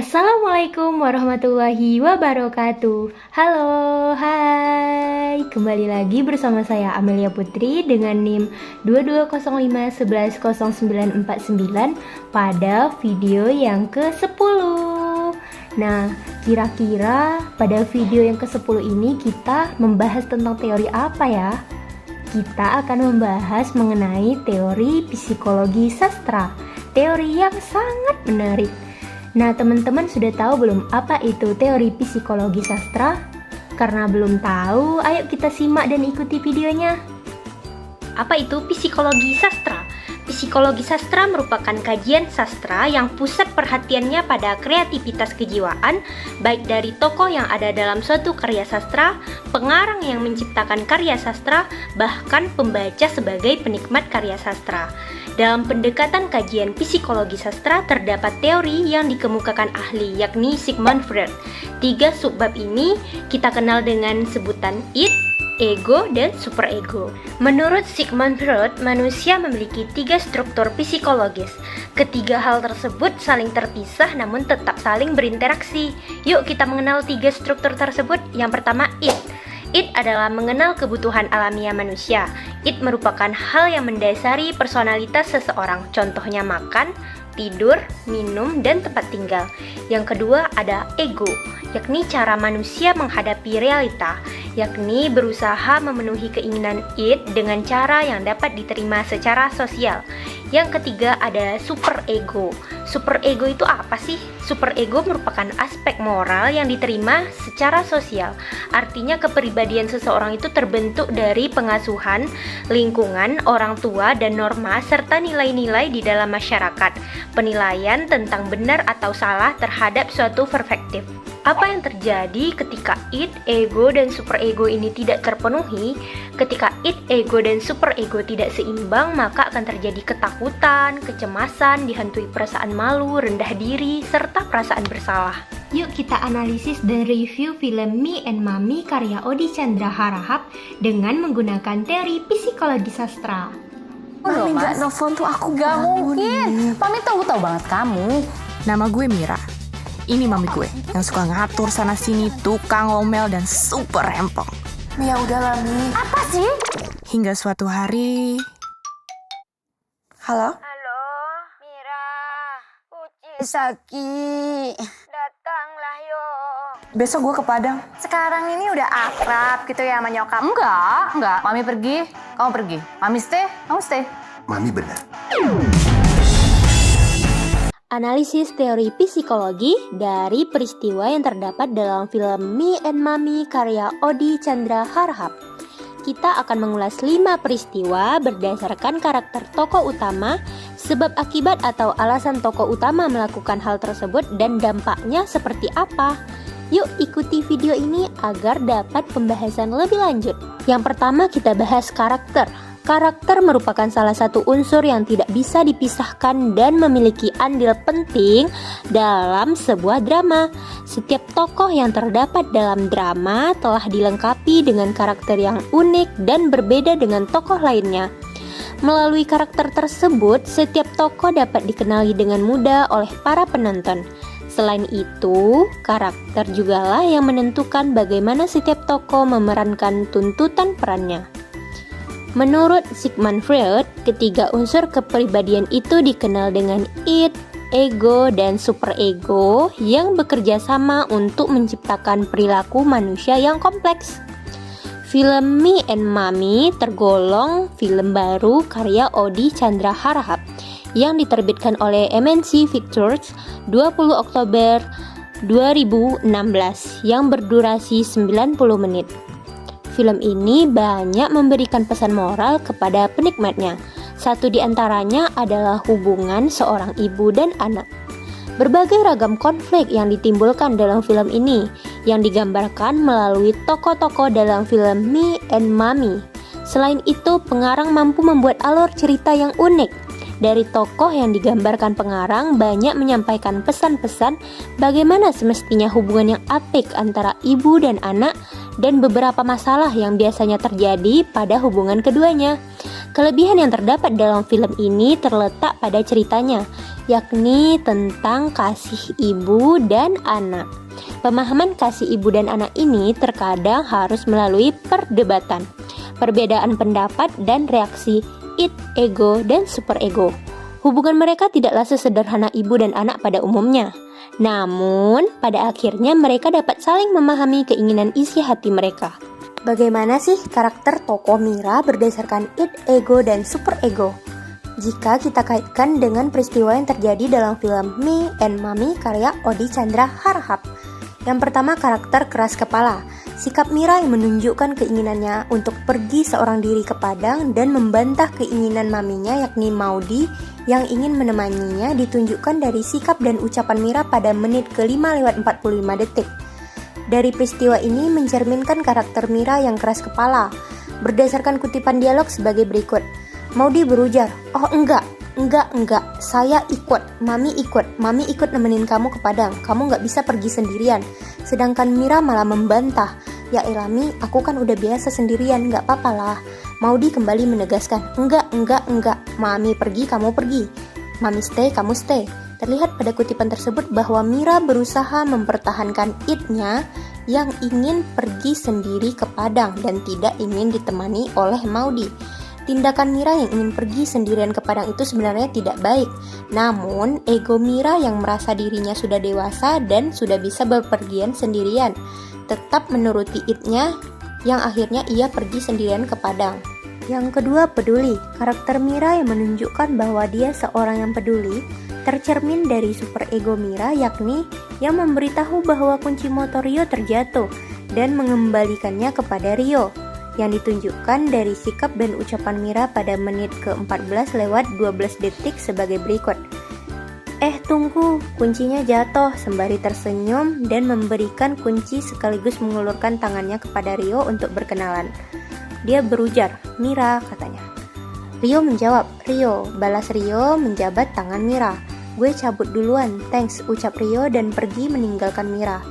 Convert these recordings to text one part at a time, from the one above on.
Assalamualaikum warahmatullahi wabarakatuh. Halo, hai. Kembali lagi bersama saya Amelia Putri dengan NIM 2205110949 pada video yang ke-10. Nah, kira-kira pada video yang ke-10 ini kita membahas tentang teori apa ya? Kita akan membahas mengenai teori psikologi sastra. Teori yang sangat menarik. Nah, teman-teman sudah tahu belum apa itu teori psikologi sastra? Karena belum tahu, ayo kita simak dan ikuti videonya. Apa itu psikologi sastra? Psikologi sastra merupakan kajian sastra yang pusat perhatiannya pada kreativitas kejiwaan, baik dari tokoh yang ada dalam suatu karya sastra, pengarang yang menciptakan karya sastra, bahkan pembaca sebagai penikmat karya sastra. Dalam pendekatan kajian psikologi sastra terdapat teori yang dikemukakan ahli, yakni Sigmund Freud. 3 subbab ini kita kenal dengan sebutan id, ego, dan superego. Menurut Sigmund Freud, manusia memiliki 3 struktur psikologis. Ketiga hal tersebut saling terpisah namun tetap saling berinteraksi. Yuk kita mengenal 3 struktur tersebut. Yang pertama, id. Id adalah mengenal kebutuhan alamiah manusia. Id merupakan hal yang mendasari personalitas seseorang. Contohnya makan, tidur, minum, dan tempat tinggal. Yang kedua ada ego, yakni cara manusia menghadapi realita, yakni berusaha memenuhi keinginan id dengan cara yang dapat diterima secara sosial. Yang ketiga ada superego. Superego itu apa sih? Superego merupakan aspek moral yang diterima secara sosial. Artinya kepribadian seseorang itu terbentuk dari pengasuhan, lingkungan, orang tua, dan norma serta nilai-nilai di dalam masyarakat. Penilaian tentang benar atau salah terhadap suatu perspektif. Apa yang terjadi ketika id, ego, dan superego ini tidak terpenuhi? Ketika id, ego, dan superego tidak seimbang, maka akan terjadi ketakutan, kecemasan, dihantui perasaan malu, rendah diri, serta perasaan bersalah. Yuk kita analisis dan review film Me and Mommy karya Odi Chandra Harahap dengan menggunakan teori psikologi sastra. Mami nggak nelfon tuh aku Gak mungkin. Mami tahu banget kamu. Nama gue Mira. Ini mami gue yang suka ngatur sana sini, tukang ngomel dan super rempong. Ya udahlah Mi. Apa sih? Hingga suatu hari. Halo? Halo, Mira. Uci, Saki. datanglah yo. Besok gue ke Padang. Sekarang ini udah akrab gitu ya sama nyokap. Enggak. Mami pergi, kamu pergi. Mami stay, kamu stay. Mami benar. Analisis teori psikologi dari peristiwa yang terdapat dalam film Me and Mommy karya Odi Chandra Harahap. Kita akan mengulas 5 peristiwa berdasarkan karakter tokoh utama, sebab akibat atau alasan tokoh utama melakukan hal tersebut dan dampaknya seperti apa. Yuk ikuti video ini agar dapat pembahasan lebih lanjut. Yang pertama kita bahas karakter. Karakter merupakan salah satu unsur yang tidak bisa dipisahkan dan memiliki andil penting dalam sebuah drama. Setiap tokoh yang terdapat dalam drama telah dilengkapi dengan karakter yang unik dan berbeda dengan tokoh lainnya. Melalui karakter tersebut, setiap tokoh dapat dikenali dengan mudah oleh para penonton. Selain itu, karakter jugalah yang menentukan bagaimana setiap tokoh memerankan tuntutan perannya. Menurut Sigmund Freud, ketiga unsur kepribadian itu dikenal dengan id, ego, dan superego yang bekerja sama untuk menciptakan perilaku manusia yang kompleks. Film Me and Mommy tergolong film baru karya Odi Chandra Harahap yang diterbitkan oleh MNC Pictures 20 Oktober 2016 yang berdurasi 90 menit. Film ini banyak memberikan pesan moral kepada penikmatnya. Satu di antaranya adalah hubungan seorang ibu dan anak. Berbagai ragam konflik yang ditimbulkan dalam film ini yang digambarkan melalui tokoh-tokoh dalam film Me and Mommy. Selain itu, pengarang mampu membuat alur cerita yang unik. Dari tokoh yang digambarkan pengarang banyak menyampaikan pesan-pesan bagaimana semestinya hubungan yang apik antara ibu dan anak dan beberapa masalah yang biasanya terjadi pada hubungan keduanya. Kelebihan yang terdapat dalam film ini terletak pada ceritanya, yakni tentang kasih ibu dan anak. Pemahaman kasih ibu dan anak ini terkadang harus melalui perdebatan, perbedaan pendapat, dan reaksi id, ego, dan superego. Hubungan mereka tidaklah sesederhana ibu dan anak pada umumnya. Namun, pada akhirnya mereka dapat saling memahami keinginan isi hati mereka. Bagaimana sih karakter tokoh Mira berdasarkan id, ego, dan superego? Jika kita kaitkan dengan peristiwa yang terjadi dalam film Me and Mommy karya Odi Chandra Harahap. Yang pertama, karakter keras kepala. Sikap Mira yang menunjukkan keinginannya untuk pergi seorang diri ke Padang dan membantah keinginan maminya yakni Maudi yang ingin menemaninya ditunjukkan dari sikap dan ucapan Mira pada menit ke-5:45 detik. Dari peristiwa ini mencerminkan karakter Mira yang keras kepala. Berdasarkan kutipan dialog sebagai berikut. Maudi berujar, "Oh enggak, saya ikut, mami ikut nemenin kamu ke Padang, kamu gak bisa pergi sendirian." Sedangkan Mira malah membantah, "Ya Elami, aku kan udah biasa sendirian, gak apa-apa lah." Maudi kembali menegaskan, enggak, mami pergi, kamu pergi, mami stay, kamu stay." Terlihat pada kutipan tersebut bahwa Mira berusaha mempertahankan id-nya yang ingin pergi sendiri ke Padang dan tidak ingin ditemani oleh Maudi. Tindakan Mira yang ingin pergi sendirian ke Padang itu sebenarnya tidak baik. Namun, ego Mira yang merasa dirinya sudah dewasa dan sudah bisa bepergian sendirian, tetap menuruti id-nya yang akhirnya ia pergi sendirian ke Padang. Yang kedua, peduli. Karakter Mira yang menunjukkan bahwa dia seorang yang peduli tercermin dari superego Mira, yakni yang memberitahu bahwa kunci motor Rio terjatuh dan mengembalikannya kepada Rio, yang ditunjukkan dari sikap dan ucapan Mira pada menit ke-14:12 detik sebagai berikut. Tunggu, kuncinya jatuh," sembari tersenyum dan memberikan kunci sekaligus mengulurkan tangannya kepada Rio untuk berkenalan. Dia berujar, "Mira," katanya. Rio menjawab, "Rio," balas Rio menjabat tangan Mira. "Gue cabut duluan, thanks," ucap Rio dan pergi meninggalkan Mira.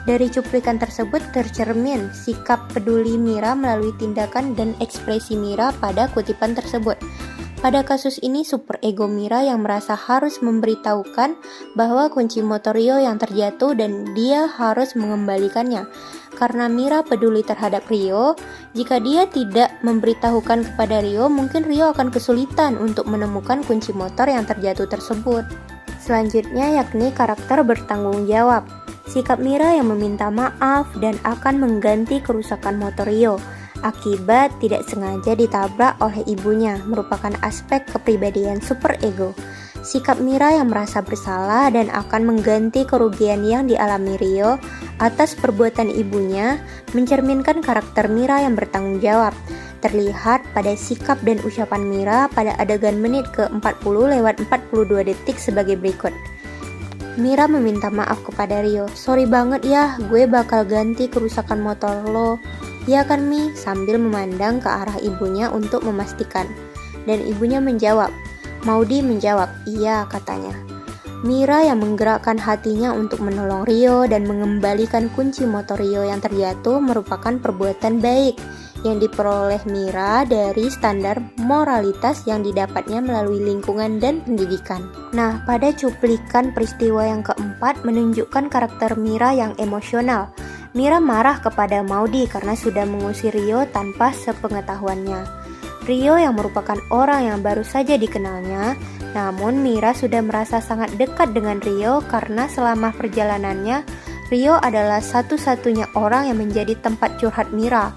Dari cuplikan tersebut tercermin sikap peduli Mira melalui tindakan dan ekspresi Mira pada kutipan tersebut. Pada kasus ini, superego Mira yang merasa harus memberitahukan bahwa kunci motor Rio yang terjatuh dan dia harus mengembalikannya. Karena Mira peduli terhadap Rio, jika dia tidak memberitahukan kepada Rio, mungkin Rio akan kesulitan untuk menemukan kunci motor yang terjatuh tersebut. Selanjutnya yakni karakter bertanggung jawab. Sikap Mira yang meminta maaf dan akan mengganti kerusakan motor Rio akibat tidak sengaja ditabrak oleh ibunya merupakan aspek kepribadian superego. Sikap Mira yang merasa bersalah dan akan mengganti kerugian yang dialami Rio atas perbuatan ibunya mencerminkan karakter Mira yang bertanggung jawab. Terlihat pada sikap dan ucapan Mira pada adegan menit ke-40:42 detik sebagai berikut. Mira meminta maaf kepada Rio, "Sorry banget ya, gue bakal ganti kerusakan motor lo." "Ya kan Mi?" sambil memandang ke arah ibunya untuk memastikan. Dan ibunya menjawab. Maudi menjawab, "Iya," katanya. Mira yang menggerakkan hatinya untuk menolong Rio dan mengembalikan kunci motor Rio yang terjatuh merupakan perbuatan baik yang diperoleh Mira dari standar moralitas yang didapatnya melalui lingkungan dan pendidikan. Nah, pada cuplikan peristiwa yang keempat menunjukkan karakter Mira yang emosional. Mira marah kepada Maudi karena sudah mengusir Rio tanpa sepengetahuannya. Rio yang merupakan orang yang baru saja dikenalnya, namun Mira sudah merasa sangat dekat dengan Rio karena selama perjalanannya, Rio adalah satu-satunya orang yang menjadi tempat curhat Mira.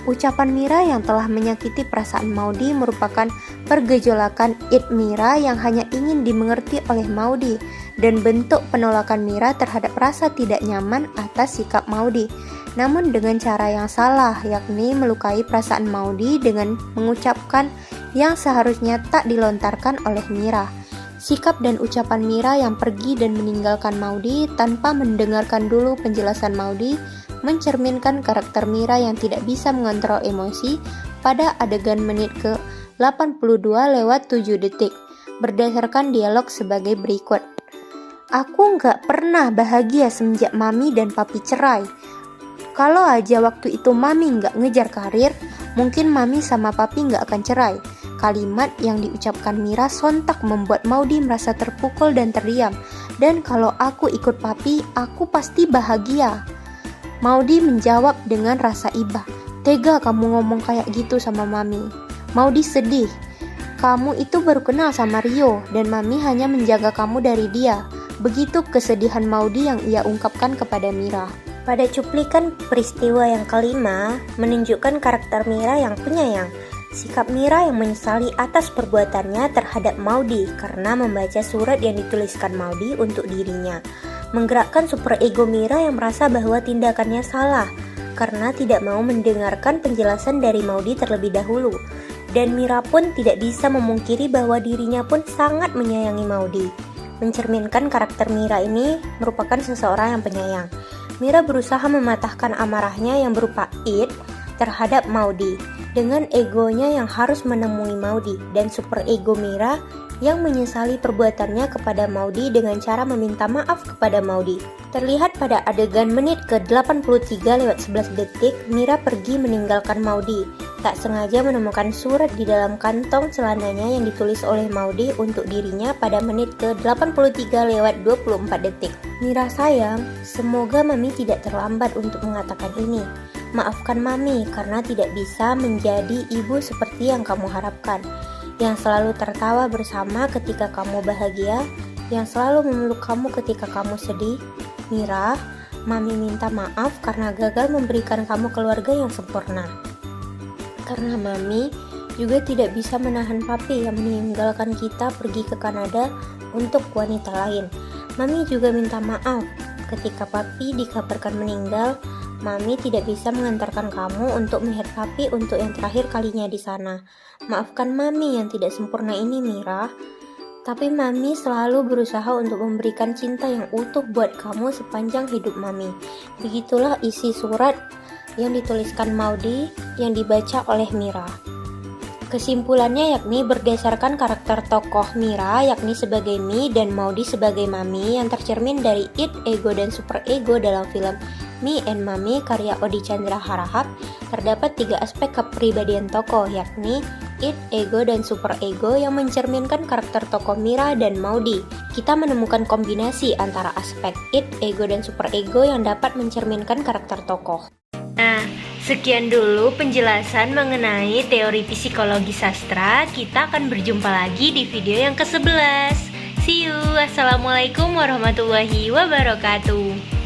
Ucapan Mira yang telah menyakiti perasaan Maudi merupakan pergejolakan id Mira yang hanya ingin dimengerti oleh Maudi dan bentuk penolakan Mira terhadap rasa tidak nyaman atas sikap Maudi, namun dengan cara yang salah, yakni melukai perasaan Maudi dengan mengucapkan yang seharusnya tak dilontarkan oleh Mira. Sikap dan ucapan Mira yang pergi dan meninggalkan Maudi tanpa mendengarkan dulu penjelasan Maudi mencerminkan karakter Mira yang tidak bisa mengontrol emosi pada adegan menit ke-82:07 detik berdasarkan dialog sebagai berikut. "Aku nggak pernah bahagia semenjak mami dan papi cerai. Kalau aja waktu itu Mami nggak ngejar karir, mungkin Mami sama Papi nggak akan cerai. Kalimat yang diucapkan Mira sontak membuat Maudy merasa terpukul dan terdiam. Dan kalau aku ikut Papi, aku pasti bahagia. Maudy menjawab dengan rasa iba. Tega kamu ngomong kayak gitu sama Mami. Maudy sedih. Kamu itu baru kenal sama Rio dan Mami hanya menjaga kamu dari dia. Begitu kesedihan Maudy yang ia ungkapkan kepada Mira. Pada cuplikan peristiwa yang kelima, menunjukkan karakter Mira yang penyayang. Sikap Mira yang menyesali atas perbuatannya terhadap Maudy karena membaca surat yang dituliskan Maudy untuk dirinya. Menggerakkan super ego Mira yang merasa bahwa tindakannya salah karena tidak mau mendengarkan penjelasan dari Maudy terlebih dahulu. Dan Mira pun tidak bisa memungkiri bahwa dirinya pun sangat menyayangi Maudy. Mencerminkan karakter Mira ini merupakan seseorang yang penyayang. Mira berusaha mematahkan amarahnya yang berupa id terhadap Maudy dengan egonya yang harus menemui Maudy dan super ego Mira yang menyesali perbuatannya kepada Maudy dengan cara meminta maaf kepada Maudy. Terlihat pada adegan menit ke-83:11 detik, Mira pergi meninggalkan Maudy. Tak sengaja menemukan surat di dalam kantong celananya yang ditulis oleh Maudy untuk dirinya pada menit ke-83:24 detik. Mira sayang, semoga Mami tidak terlambat untuk mengatakan ini. Maafkan Mami karena tidak bisa menjadi ibu seperti yang kamu harapkan. Yang selalu tertawa bersama ketika kamu bahagia, yang selalu memeluk kamu ketika kamu sedih. Mira, Mami minta maaf karena gagal memberikan kamu keluarga yang sempurna. Karena Mami juga tidak bisa menahan Papi yang meninggalkan kita pergi ke Kanada untuk wanita lain. Mami juga minta maaf ketika Papi dikabarkan meninggal. Mami tidak bisa mengantarkan kamu untuk melihat Papi untuk yang terakhir kalinya di sana. Maafkan Mami yang tidak sempurna ini, Mira. Tapi Mami selalu berusaha untuk memberikan cinta yang utuh buat kamu sepanjang hidup Mami. Begitulah isi surat yang dituliskan Maudy yang dibaca oleh Mira. Kesimpulannya yakni berdasarkan karakter tokoh Mira yakni sebagai Mi dan Maudy sebagai Mami yang tercermin dari id, ego, dan super ego dalam film Me and Mami karya Odi Chandra Harahap, terdapat 3 aspek kepribadian tokoh yakni id, ego, dan super ego yang mencerminkan karakter tokoh Mira dan Maudy. Kita menemukan kombinasi antara aspek id, ego, dan super ego yang dapat mencerminkan karakter tokoh. Nah, sekian dulu penjelasan mengenai teori psikologi sastra. Kita akan berjumpa lagi di video yang ke-11. See you. Assalamualaikum warahmatullahi wabarakatuh.